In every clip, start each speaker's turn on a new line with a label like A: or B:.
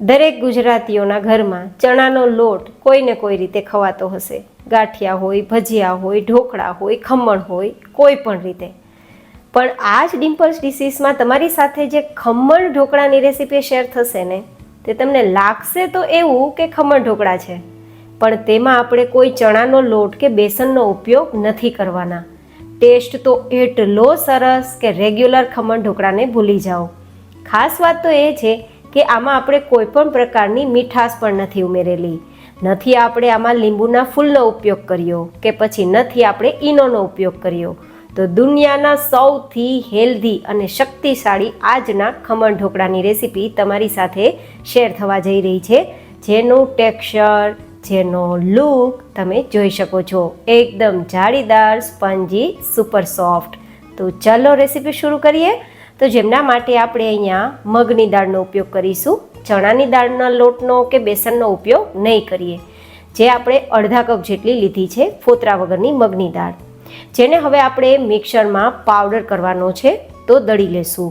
A: દરેક ગુજરાતીઓના ઘરમાં ચણાનો લોટ કોઈને કોઈ રીતે ખવાતો હશે. ગાંઠિયા હોય, ભજીયા હોય, ઢોકળા હોય, ખમણ હોય, કોઈ પણ રીતે. પણ આ જ ડિમ્પલ્સ ડિશીસમાં તમારી સાથે જે ખમણ ઢોકળાની રેસીપી શેર થશે ને, તે તમને લાગશે તો એવું કે ખમણ ઢોકળા છે, પણ તેમાં આપણે કોઈ ચણાનો લોટ કે બેસનનો ઉપયોગ નથી કરવાના. ટેસ્ટ તો એટલો સરસ કે રેગ્યુલર ખમણ ઢોકળાને ભૂલી જાઓ. ખાસ વાત તો એ છે કે આમાં આપણે કોઈ પણ પ્રકારની મીઠાશ પણ નથી ઉમેરેલી. નથી આપણે આમાં લીંબુના ફૂલનો ઉપયોગ કર્યો કે પછી નથી આપણે ઈનોનો ઉપયોગ કર્યો. તો દુનિયાના સૌથી હેલ્ધી અને શક્તિશાળી આજના ખમણ ઢોકળાની રેસીપી તમારી સાથે શેર થવા જઈ રહી છે, જેનું ટેક્સચર, જેનો લુક તમે જોઈ શકો છો. એકદમ જાળીદાર, સ્પંજી, સુપર સોફ્ટ. તો ચલો રેસીપી શરૂ કરીએ. તો જેમના માટે આપણે અહીંયા મગની દાળનો ઉપયોગ કરીશું. ચણાની દાળના લોટનો કે બેસનનો ઉપયોગ નહીં કરીએ. જે આપણે અડધા કપ જેટલી લીધી છે ફોતરા વગરની મગની દાળ, જેને હવે આપણે મિક્સરમાં પાવડર કરવાનો છે, તો દળી લેશું.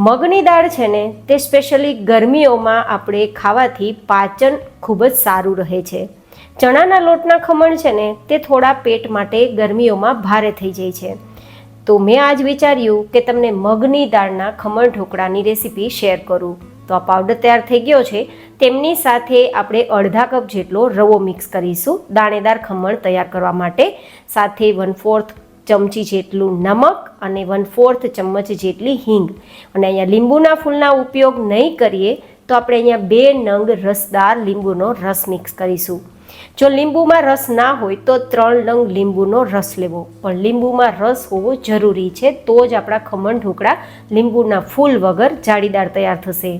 A: મગની દાળ છે ને, તે સ્પેશિયલી ગરમીઓમાં આપણે ખાવાથી પાચન ખૂબ જ સારું રહે છે. ચણાના લોટના ખમણ છે ને, તે થોડા પેટ માટે ગરમીઓમાં ભારે થઈ જાય છે. તો મેં આજ વિચાર્યું કે તમને મગની દાળના ખમણ ઢોકળાની રેસીપી શેર કરું. તો આ પાવડર તૈયાર થઈ ગયો છે. તેમની સાથે આપણે અડધા કપ જેટલો રવો મિક્સ કરીશું દાણેદાર ખમણ તૈયાર કરવા માટે. સાથે 1/4 ચમચી જેટલું નમક અને 1/4 ચમચ જેટલી હિંગ. અને અહીંયા લીંબુના ફૂલના ઉપયોગ નહીં કરીએ તો આપણે અહીંયા 2 નંગ રસદાર લીંબુનો રસ મિક્સ કરીશું. જો લીંબુમાં રસ ના હોય તો 3 નંગ લીંબુનો રસ લેવો, પણ લીંબુમાં રસ હોવો જરૂરી છે, તો જ આપણા ખમણ ઢોકળા લીંબુના ફૂલ વગર જાળીદાર તૈયાર થશે.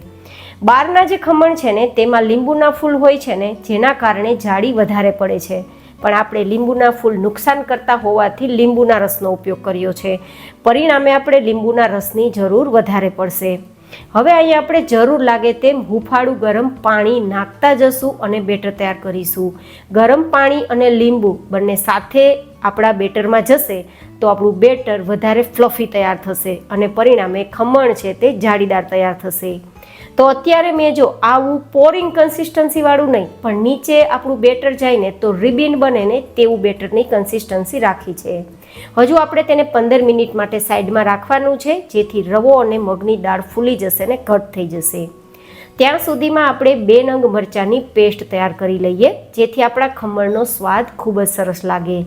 A: બહારના જે ખમણ છે ને, તેમાં લીંબુના ફૂલ હોય છે ને, જેના કારણે જાળી વધારે પડે છે. પણ આપણે લીંબુના ફૂલ નુકસાન કરતા હોવાથી લીંબુના રસનો ઉપયોગ કર્યો છે. પરિણામે આપણે લીંબુના રસની જરૂર વધારે પડશે. હવે અહીંયા આપણે જરૂર લાગે તેમ હુંફાળું ગરમ પાણી નાખતા જશું અને બેટર તૈયાર કરીશું. ગરમ પાણી અને લીંબુ બંને સાથે આપણા બેટરમાં જશે તો આપણું બેટર વધારે ફ્લફી તૈયાર થશે અને પરિણામે ખમણ છે તે જાળીદાર તૈયાર થશે. તો અત્યારે મેં જો આવું પોરિંગ કન્સિસ્ટન્સીવાળું નહીં, પણ નીચે આપણું બેટર જાય ને તો રિબિન બને ને તેવું બેટરની કન્સિસ્ટન્સી રાખી છે. હજુ આપણે તેને 15 મિનિટ માટે સાઈડમાં રાખવાનું છે, જેથી રવો અને મગની દાળ ફૂલી જશે ને ઘટ થઈ જશે. ત્યાં સુધીમાં આપણે 2 નંગ મરચાંની પેસ્ટ તૈયાર કરી લઈએ, જેથી આપણા ખમણનો સ્વાદ ખૂબ જ સરસ લાગે.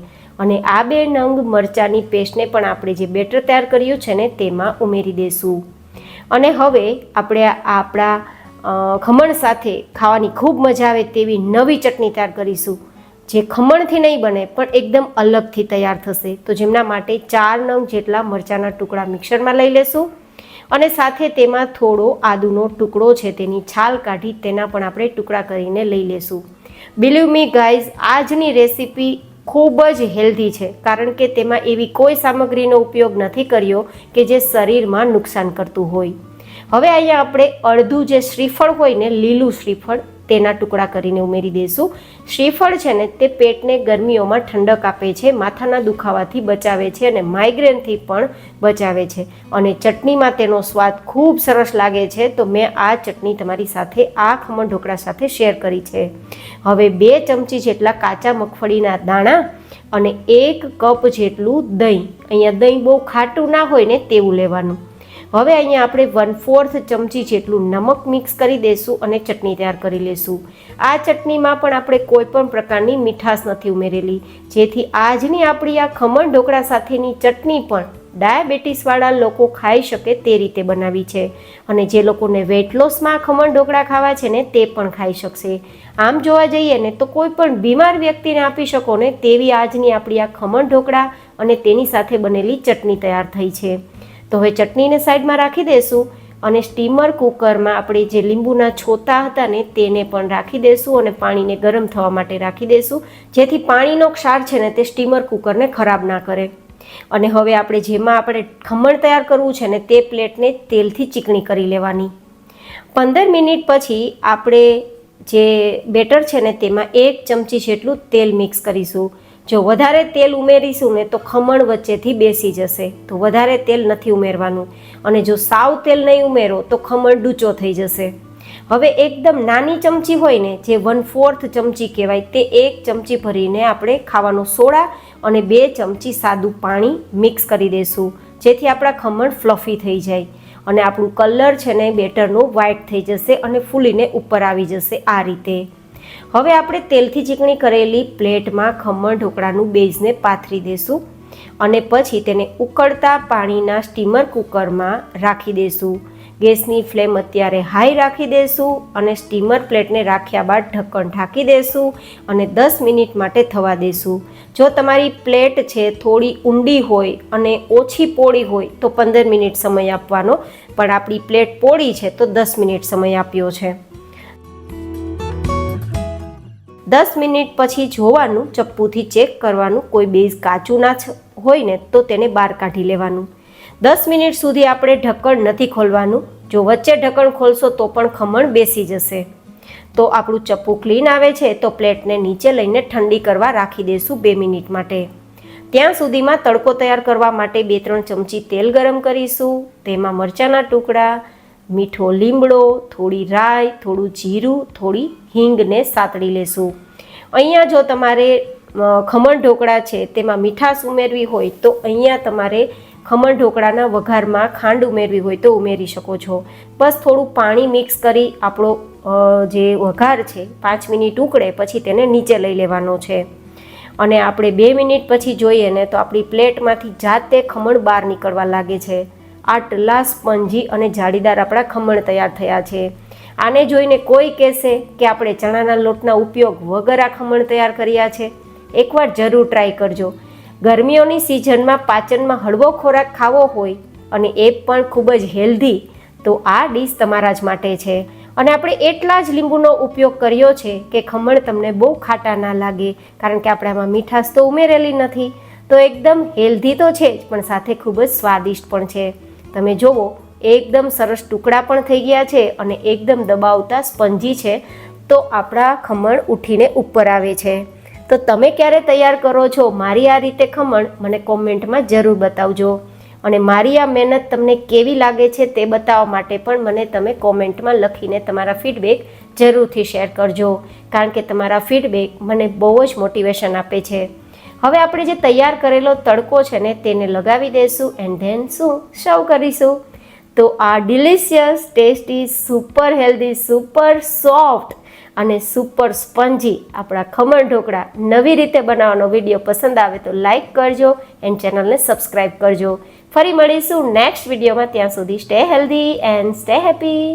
A: અને આ 2 નંગ મરચાંની પેસ્ટને પણ આપણે જે બેટર તૈયાર કર્યું છે ને, તેમાં ઉમેરી દઈશું. અને હવે આપણે આપણા ખમણ સાથે ખાવાની ખૂબ મજા આવે તેવી નવી ચટણી તૈયાર કરીશું, જે ખમણથી નહીં બને પણ એકદમ અલગથી તૈયાર થશે. તો જેમના માટે 4 નંગ જેટલા મરચાંના ટુકડા મિક્સરમાં લઈ લેશું અને સાથે તેમાં થોડો આદુનો ટુકડો છે તેની છાલ કાઢી તેના પણ આપણે ટુકડા કરીને લઈ લેશું. બિલીવ મી ગાઈઝ, આજની રેસીપી ખૂબ જ હેલ્ધી છે, કારણ કે તેમાં એવી કોઈ સામગ્રીનો ઉપયોગ નથી કર્યો કે જે શરીરમાં નુકસાન કરતું હોય. હવે અહીંયા આપણે અડધું જે શ્રીફળ હોય ને, લીલું શ્રીફળ, તેના ટુકડા કરીને ઉમેરી દઈશું. શ્રીફળ છે ને, તે પેટને ગરમીઓમાં ઠંડક આપે છે, માથાના દુખાવાથી બચાવે છે અને માઇગ્રેનથી પણ બચાવે છે. અને ચટણીમાં તેનો સ્વાદ ખૂબ સરસ લાગે છે. તો મેં આ ચટણી તમારી સાથે આ ખમણ ઢોકળા સાથે શેર કરી છે. હવે 2 ચમચી જેટલા કાચા મગફળીના દાણા અને 1 કપ જેટલું દહીં. અહીંયા દહીં બહુ ખાટું ના હોય ને તેવું લેવાનું. હવે અહીંયા આપણે 1/4 ચમચી જેટલું નમક મિક્સ કરી દઈશું અને ચટણી તૈયાર કરી લઈશું. આ ચટણીમાં પણ આપણે કોઈ પણ પ્રકારની મીઠાશ નથી ઉમેરેલી, જેથી આજની આપણી આ ખમણ ઢોકળા સાથેની ચટણી પણ ડાયાબિટીસવાળા લોકો ખાઈ શકે તે રીતે બનાવી છે. અને જે લોકોને વેઇટ લોસમાં ખમણ ઢોકળા ખાવા છે ને, તે પણ ખાઈ શકશે. આમ જોવા જઈએ ને તો કોઈ પણ બીમાર વ્યક્તિને આપી શકો ને તેવી આજની આપણી આ ખમણ ઢોકળા અને તેની સાથે બનેલી ચટણી તૈયાર થઈ છે. તો હવે ચટણીને સાઈડમાં રાખી દઈશું અને સ્ટીમર કુકરમાં આપણે જે લીંબુના છોતા હતા ને તેને પણ રાખી દઈશું અને પાણીને ગરમ થવા માટે રાખી દઈશું, જેથી પાણીનો ક્ષાર છે ને તે સ્ટીમર કુકરને ખરાબ ના કરે. અને હવે આપણે જેમાં આપણે ખમણ તૈયાર કરવું છે ને, તે પ્લેટને તેલથી ચીકણી કરી લેવાની. 15 મિનિટ પછી આપણે જે બેટર છે ને, તેમાં 1 ચમચી જેટલું તેલ મિક્સ કરીશું. જો વધારે તેલ ઉમેરીશું ને તો ખમણ વચ્ચેથી બેસી જશે, તો વધારે તેલ નથી ઉમેરવાનું. અને જો સાવ તેલ નહીં ઉમેરો તો ખમણ ડૂચો થઈ જશે. હવે એકદમ નાની ચમચી હોય ને, જે 1/4 ચમચી કહેવાય, તે 1 ચમચી ભરીને આપણે ખાવાનો સોડા અને 2 ચમચી સાદું પાણી મિક્સ કરી દઈશું, જેથી આપણા ખમણ ફ્લફી થઈ જાય અને આપણું કલર છે ને બેટરનો વ્હાઇટ થઈ જશે અને ફૂલીને ઉપર આવી જશે આ રીતે. હવે આપણે તેલથી ચીકણી કરેલી પ્લેટમાં ખમણ ઢોકળાનું બેઝને પાથરી દઈશું અને પછી તેને ઉકળતા પાણીના સ્ટીમર કુકરમાં રાખી દઈશું. ગેસની ફ્લેમ અત્યારે હાઈ રાખી દઈશું અને સ્ટીમર પ્લેટને રાખ્યા બાદ ઢક્કણ ઢાંકી દઈશું અને 10 મિનિટ માટે થવા દઈશું. જો તમારી પ્લેટ છે થોડી ઊંડી હોય અને ઓછી પોળી હોય તો 15 મિનિટ સમય આપવાનો, પણ આપણી પ્લેટ પોળી છે તો 10 મિનિટ સમય આપ્યો છે. 10 મિનિટ પછી જોવાનું, ચપ્પુથી ચેક કરવાનું, કોઈ બેઝ કાચું ના હોય ને તો તેને બહાર કાઢી લેવાનું. 10 મિનિટ સુધી આપણે ઢક્કણ નથી ખોલવાનું. જો વચ્ચે ઢક્કણ ખોલશો તો પણ ખમણ બેસી જશે. તો આપણું ચપ્પુ ક્લીન આવે છે તો પ્લેટને નીચે લઈને ઠંડી કરવા રાખી દઈશું 2 મિનિટ માટે. ત્યાં સુધીમાં તડકો તૈયાર કરવા માટે 2-3 ચમચી તેલ ગરમ કરીશું. તેમાં મરચાંના ટુકડા, મીઠો લીમડો, થોડી રાઈ, થોડું જીરું, થોડી હિંગને સાતળી લેશું. અહીંયા જો તમારે ખમણ ઢોકળા છે તેમાં મીઠાશ ઉમેરવી હોય તો અહીંયા તમારે ખમણ ઢોકળાના વઘારમાં ખાંડ ઉમેરવી હોય તો ઉમેરી શકો છો. બસ થોડું પાણી મિક્સ કરી આપણો જે વઘાર છે 5 મિનિટ ઉકળે પછી તેને નીચે લઈ લેવાનો છે અને આપણે 2 મિનિટ પછી જોઈએ ને તો આપણી પ્લેટમાંથી જાતે ખમણ બહાર નીકળવા લાગે છે. આટલા સ્પંજી અને જાળીદાર આપણા ખમણ તૈયાર થયા છે. આને જોઈને કોઈ કહેશે કે આપણે ચણાના લોટના ઉપયોગ વગર આ ખમણ તૈયાર કર્યા છે. એકવાર જરૂર ટ્રાય કરજો. ગરમીઓની સિઝનમાં પાચનમાં હળવો ખોરાક ખાવો હોય અને એ પણ ખૂબ જ હેલ્ધી, તો આ ડીશ તમારા જ માટે છે. અને આપણે એટલા જ લીંબુનો ઉપયોગ કર્યો છે કે ખમણ તમને બહુ ખાટા ના લાગે, કારણ કે આપણે આમાં મીઠાશ તો ઉમેરેલી નથી. તો એકદમ હેલ્ધી તો છે જ, પણ સાથે ખૂબ જ સ્વાદિષ્ટ પણ છે. તમે જુઓ, એકદમ સરસ ટુકડા પણ થઈ ગયા છે અને એકદમ દબાવતા સ્પંજી છે. તો આપણા ખમણ ઉઠીને ઉપર આવે છે. તો તમે ક્યારે તૈયાર કરો છો મારી આ રીતે ખમણ, મને કોમેન્ટમાં જરૂર બતાવજો. અને મારી આ મહેનત તમને કેવી લાગે છે તે બતાવવા માટે પણ મને તમે કોમેન્ટમાં લખીને તમારા ફીડબેક જરૂરથી શેર કરજો, કારણ કે તમારા ફીડબેક મને બહુ જ મોટિવેશન આપે છે. હવે આપણે જે તૈયાર કરેલો તડકો છે ને તેને લગાવી દઈશું એન્ડ ધેન સર્વ કરીશું. તો આ delicious, tasty, super healthy, super soft અને સુપર સ્પંજી આપણા ખમણ ઢોકળા નવી રીતે બનાવવાનો વિડીયો પસંદ આવે તો લાઈક કરજો એન્ડ ચેનલને સબસ્ક્રાઈબ કરજો. ફરી મળીશું નેક્સ્ટ વિડીયોમાં. ત્યાં સુધી stay healthy and stay happy.